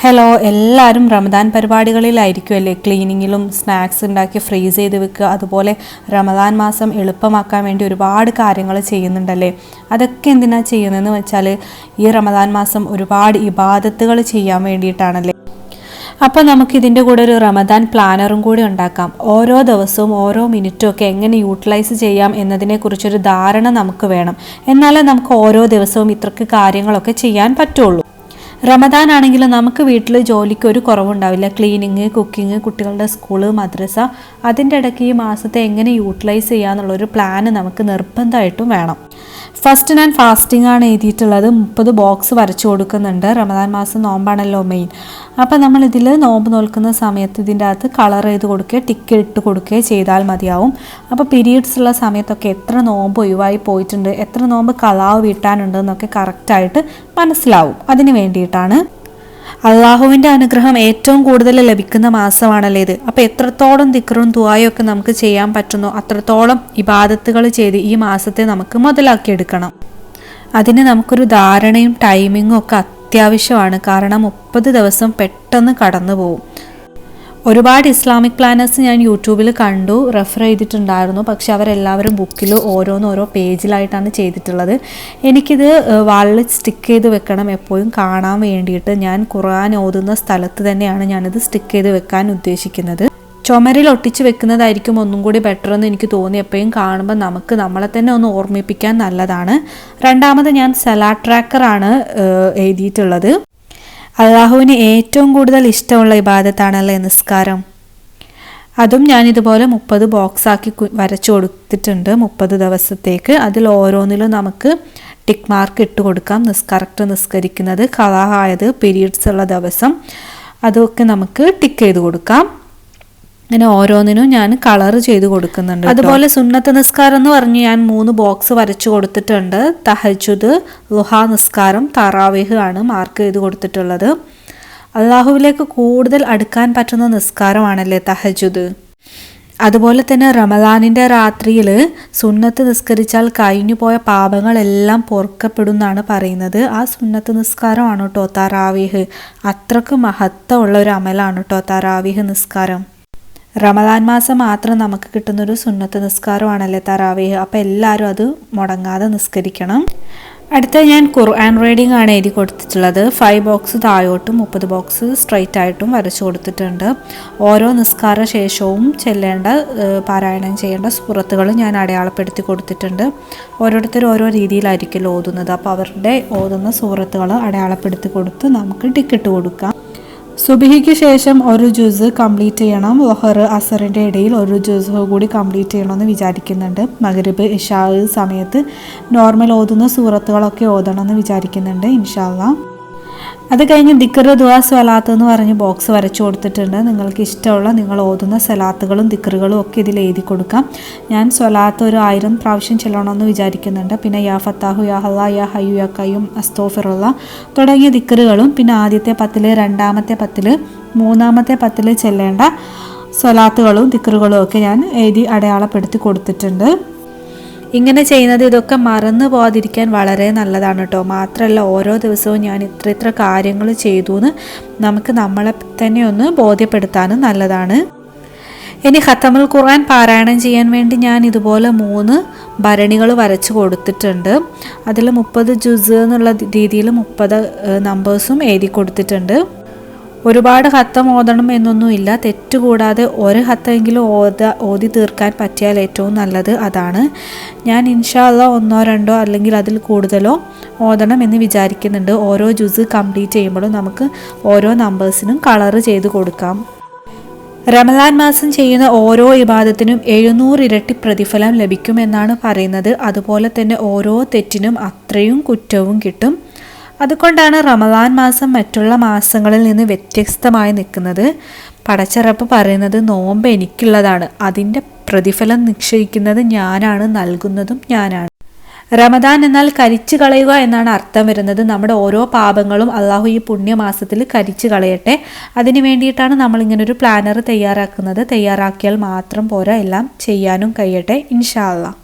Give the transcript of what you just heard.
Hello, എല്ലാവരും Ramadan പരിപാടികളിലായിരിക്കുമല്ലേ? ക്ലീനിങ്ങിലും snacks ഉണ്ടാക്കി freeze ചെയ്ത് വെക്കുക, അതുപോലെ റമദാൻ മാസം എളുപ്പമാക്കാൻ വേണ്ടി ഒരുപാട് കാര്യങ്ങൾ ചെയ്യുന്നുണ്ടല്ലേ. അതൊക്കെ എന്തിനാണ് ചെയ്യുന്നതെന്ന് വെച്ചാൽ ഈ റമദാൻ മാസം ഒരുപാട് ഇബാദത്തുകൾ ചെയ്യാൻ വേണ്ടിയിട്ടാണല്ലേ. അപ്പോൾ നമുക്കിതിൻ്റെ കൂടെ ഒരു റമദാൻ പ്ലാനറും കൂടി ഉണ്ടാക്കാം. ഓരോ ദിവസവും ഓരോ മിനിറ്റും ഒക്കെ എങ്ങനെ യൂട്ടിലൈസ് ചെയ്യാം എന്നതിനെക്കുറിച്ചൊരു ധാരണ നമുക്ക് വേണം. എന്നാലേ നമുക്ക് ഓരോ ദിവസവും ഇത്രയ്ക്ക് കാര്യങ്ങളൊക്കെ ചെയ്യാൻ പറ്റുള്ളൂ. റമദാൻ ആണെങ്കിൽ നമുക്ക് വീട്ടിൽ ജോലിക്ക് ഒരു കുറവുണ്ടാവില്ല. ക്ലീനിങ്, കുക്കിംഗ്, കുട്ടികളുടെ സ്കൂള്, മദ്രസ, അതിൻ്റെ ഇടയ്ക്ക് ഈ മാസത്തെ എങ്ങനെ യൂട്ടിലൈസ് ചെയ്യാന്നുള്ളൊരു പ്ലാന് നമുക്ക് നിർബന്ധമായിട്ടും വേണം. ഫസ്റ്റ് ഞാൻ ഫാസ്റ്റിംഗ് ആണ് എഴുതിയിട്ടുള്ളത്. 30 ബോക്സ് വരച്ചു കൊടുക്കുന്നുണ്ട്. റമദാൻ മാസം നോമ്പാണല്ലോ മെയിൻ. അപ്പോൾ നമ്മൾ ഇതിൽ നോമ്പ് നോൽക്കുന്ന സമയത്ത് ഇതിൻ്റെ അകത്ത് കളർ ചെയ്ത് കൊടുക്കുകയോ ടിക്ക് ഇട്ട് കൊടുക്കുകയോ ചെയ്താൽ മതിയാവും. അപ്പോൾ പീരീഡ്സ് ഉള്ള സമയത്തൊക്കെ എത്ര നോമ്പ് ഒഴിവായി പോയിട്ടുണ്ട്, എത്ര നോമ്പ് കളാവ് വീട്ടാനുണ്ട് എന്നൊക്കെ കറക്റ്റായിട്ട് മനസ്സിലാവും. അതിന് വേണ്ടിയിട്ടാണ്. അള്ളാഹുവിൻ്റെ അനുഗ്രഹം ഏറ്റവും കൂടുതൽ ലഭിക്കുന്ന മാസമാണല്ലേ ഇത്. അപ്പോൾ എത്രത്തോളം ദിക്റും ദുആയും ഒക്കെ നമുക്ക് ചെയ്യാൻ പറ്റുന്നോ അത്രത്തോളം ഇബാദത്തുകൾ ചെയ്ത് ഈ മാസത്തെ നമുക്ക് മുതലാക്കിയെടുക്കണം. അതിന് നമുക്കൊരു ധാരണയും ടൈമിങ്ങും ഒക്കെ അത്യാവശ്യമാണ്. കാരണം 30 ദിവസം പെട്ടെന്ന് കടന്നു പോകും. ഒരുപാട് ഇസ്ലാമിക് പ്ലാനേഴ്സ് ഞാൻ യൂട്യൂബിൽ കണ്ടു, റെഫർ ചെയ്തിട്ടുണ്ടായിരുന്നു. പക്ഷെ അവരെല്ലാവരും ബുക്കിൽ ഓരോ പേജിലായിട്ടാണ് ചെയ്തിട്ടുള്ളത്. എനിക്കിത് വാളിൽ സ്റ്റിക്ക് ചെയ്ത് വെക്കണം, എപ്പോഴും കാണാൻ വേണ്ടിയിട്ട്. ഞാൻ ഖുർആൻ ഓതുന്ന സ്ഥലത്ത് തന്നെയാണ് ഞാനിത് സ്റ്റിക്ക് ചെയ്ത് വെക്കാൻ ഉദ്ദേശിക്കുന്നത്. ചുമരിൽ ഒട്ടിച്ച് വെക്കുന്നതായിരിക്കും ഒന്നും കൂടി ബെറ്റർ എന്ന് എനിക്ക് തോന്നി. എപ്പോഴും കാണുമ്പോൾ നമുക്ക് നമ്മളെ തന്നെ ഒന്ന് ഓർമ്മിപ്പിക്കാൻ നല്ലതാണ്. രണ്ടാമത് ഞാൻ സലാഡ് ട്രാക്കറാണ് എഴുതിയിട്ടുള്ളത്. അള്ളാഹുവിന് ഏറ്റവും കൂടുതൽ ഇഷ്ടമുള്ള ഇബാദത്താണല്ലേ നിസ്കാരം. അതും ഞാനിതുപോലെ 30 ബോക്സാക്കി വരച്ചു കൊടുത്തിട്ടുണ്ട് 30 ദിവസത്തേക്ക്. അതിൽ ഓരോന്നിലും നമുക്ക് ടിക്ക് മാർക്ക് ഇട്ട് കൊടുക്കാം. കറക്റ്റ് നിസ്കരിക്കുന്നത്, ഖളാ ആയത്, പീരീഡ്സ് ഉള്ള ദിവസം, അതൊക്കെ നമുക്ക് ടിക്ക് ചെയ്ത് കൊടുക്കാം. അങ്ങനെ ഓരോന്നിനും ഞാൻ കളർ ചെയ്ത് കൊടുക്കുന്നുണ്ട്. അതുപോലെ സുന്നത്ത് നിസ്കാരം എന്ന് പറഞ്ഞ് ഞാൻ 3 ബോക്സ് വരച്ചു കൊടുത്തിട്ടുണ്ട്. തഹജ്ജുദ്, ളുഹാ നിസ്കാരം, തറാവീഹ് ആണ് മാർക്ക് ചെയ്ത് കൊടുത്തിട്ടുള്ളത്. അള്ളാഹുവിലേക്ക് കൂടുതൽ അടുക്കാൻ പറ്റുന്ന നിസ്കാരമാണല്ലേ തഹജ്ജുദ്. അതുപോലെ തന്നെ റമദാനിൻ്റെ രാത്രിയിൽ സുന്നത്ത് നിസ്കരിച്ചാൽ കഴിഞ്ഞു പോയ പാപങ്ങളെല്ലാം പൊറുക്കപ്പെടുമെന്നാണ് പറയുന്നത്. ആ സുന്നത്ത് നിസ്കാരമാണ് കേട്ടോ തറാവീഹ്. അത്രക്ക് മഹത്വമുള്ള ഒരു അമലാണ് കേട്ടോ തറാവീഹ് നിസ്കാരം. റമദാൻ മാസം മാത്രം നമുക്ക് കിട്ടുന്നൊരു സുന്നത്ത് നിസ്കാരമാണല്ലേ തറാവീഹ്. അപ്പോൾ എല്ലാവരും അത് മുടങ്ങാതെ നിസ്കരിക്കണം. അടുത്ത ഞാൻ ഖുർആൻ റീഡിംഗ് ആണ് എഴുതി കൊടുത്തിട്ടുള്ളത്. 5 ബോക്സ് താഴോട്ടും 30 ബോക്സ് സ്ട്രൈറ്റ് ആയിട്ടും വരച്ചു കൊടുത്തിട്ടുണ്ട്. ഓരോ നിസ്കാര ശേഷവും ചെല്ലേണ്ട, പാരായണം ചെയ്യേണ്ട സൂറത്തുകൾ ഞാൻ അടയാളപ്പെടുത്തി കൊടുത്തിട്ടുണ്ട്. ഓരോരുത്തരും ഓരോ രീതിയിലായിരിക്കും ഓതുന്നത്. അപ്പോൾ അവരുടെ ഓതുന്ന സൂറത്തുകൾ അടയാളപ്പെടുത്തി കൊടുത്ത് നമുക്ക് ടിക്കറ്റ് കൊടുക്കാം. സുബഹിക്ക് ശേഷം ഒരു ജുസ് കംപ്ലീറ്റ് ചെയ്യണം. വഹർ അസറിൻ്റെ ഇടയിൽ ഒരു ജുസ് കൂടി കംപ്ലീറ്റ് ചെയ്യണമെന്ന് വിചാരിക്കുന്നുണ്ട്. മഗ്രിബ് ഇശാ സമയത്ത് നോർമൽ ഓതുന്ന സൂറത്തുകളൊക്കെ ഓതണമെന്ന് വിചാരിക്കുന്നുണ്ട് ഇൻഷാ അല്ലാഹ്. അത് കഴിഞ്ഞ് ദിക്ർ, ദുആ, സ്വലാത്ത് എന്ന് പറഞ്ഞ് ബോക്സ് വരച്ചു കൊടുത്തിട്ടുണ്ട്. നിങ്ങൾക്ക് ഇഷ്ടമുള്ള നിങ്ങൾ ഓതുന്ന സലാത്തുകളും ദിക്റുകളും ഒക്കെ ഇതിൽ എഴുതി കൊടുക്കാം. ഞാൻ സ്വലാത്ത് ഒരു 1000 പ്രാവശ്യം ചെല്ലണമെന്ന് വിചാരിക്കുന്നുണ്ട്. പിന്നെ യാ ഫത്താഹു, യാ ഹല്ലാ, യാ ഹയ്യു, യാ ഖയ്യൂം, അസ്തഗ്ഫിറുല്ലാ തുടങ്ങിയ ദിക്റുകളും, പിന്നെ ആദ്യത്തെ 10, രണ്ടാമത്തെ 10, മൂന്നാമത്തെ 10 ചെല്ലേണ്ട സ്വലാത്തുകളും ദിക്റുകളും ഒക്കെ ഞാൻ എഴുതി അടയാളപ്പെടുത്തി കൊടുത്തിട്ടുണ്ട്. ഇങ്ങനെ ചെയ്യുന്നത് ഇതൊക്കെ മറന്നു പോകാതിരിക്കാൻ വളരെ നല്ലതാണ് കേട്ടോ. മാത്രമല്ല ഓരോ ദിവസവും ഞാൻ ഇത്ര കാര്യങ്ങൾ ചെയ്തു എന്ന് നമുക്ക് നമ്മളെ തന്നെ ഒന്ന് ബോധ്യപ്പെടുത്താനും നല്ലതാണ്. ഇനി ഖത്തമുൽ ഖുർആൻ പാരായണം ചെയ്യാൻ വേണ്ടി ഞാൻ ഇതുപോലെ 3 ഭരണികൾ വരച്ച് കൊടുത്തിട്ടുണ്ട്. അതിൽ 30 ജുസ് എന്നുള്ള രീതിയിൽ 30 നമ്പേഴ്സും എഴുതി കൊടുത്തിട്ടുണ്ട്. ഒരുപാട് ഹത്തം ഓതണം എന്നൊന്നുമില്ല. തെറ്റുകൂടാതെ ഒരു ഹത്തെങ്കിലും ഓതി തീർക്കാൻ പറ്റിയാൽ ഏറ്റവും നല്ലത് അതാണ്. ഞാൻ ഇൻഷാ അല്ലാഹ് 1, 2 അല്ലെങ്കിൽ അതിൽ കൂടുതലോ ഓതണം എന്ന് വിചാരിക്കുന്നുണ്ട്. ഓരോ ജുസ് കംപ്ലീറ്റ് ചെയ്യുമ്പോഴും നമുക്ക് ഓരോ നമ്പേഴ്സിനും കളർ ചെയ്ത് കൊടുക്കാം. റമദാൻ മാസം ചെയ്യുന്ന ഓരോ ഇബാദത്തിനും 700 ഇരട്ടി പ്രതിഫലം ലഭിക്കുമെന്നാണ് പറയുന്നത്. അതുപോലെ തന്നെ ഓരോ തെറ്റിനും അത്രയും കുറ്റവും കിട്ടും. അതുകൊണ്ടാണ് റമദാൻ മാസം മറ്റുള്ള മാസങ്ങളിൽ നിന്ന് വ്യത്യസ്തമായി നിൽക്കുന്നത്. പടച്ചറപ്പ് പറയുന്നത് നോമ്പ് എനിക്കുള്ളതാണ്, അതിൻ്റെ പ്രതിഫലം നിശ്ചയിക്കുന്നത് ഞാനാണ്, നൽകുന്നതും ഞാനാണ്. റമദാൻ എന്നാൽ കരിച്ചു കളയുക എന്നാണ് അർത്ഥം വരുന്നത്. നമ്മുടെ ഓരോ പാപങ്ങളും അള്ളാഹു ഈ പുണ്യമാസത്തിൽ കരിച്ചു കളയട്ടെ. അതിന് വേണ്ടിയിട്ടാണ് നമ്മളിങ്ങനൊരു പ്ലാനർ തയ്യാറാക്കുന്നത്. തയ്യാറാക്കിയാൽ മാത്രം പോരാ, എല്ലാം ചെയ്യാനും കഴിയട്ടെ ഇൻഷാ അല്ലാഹ്.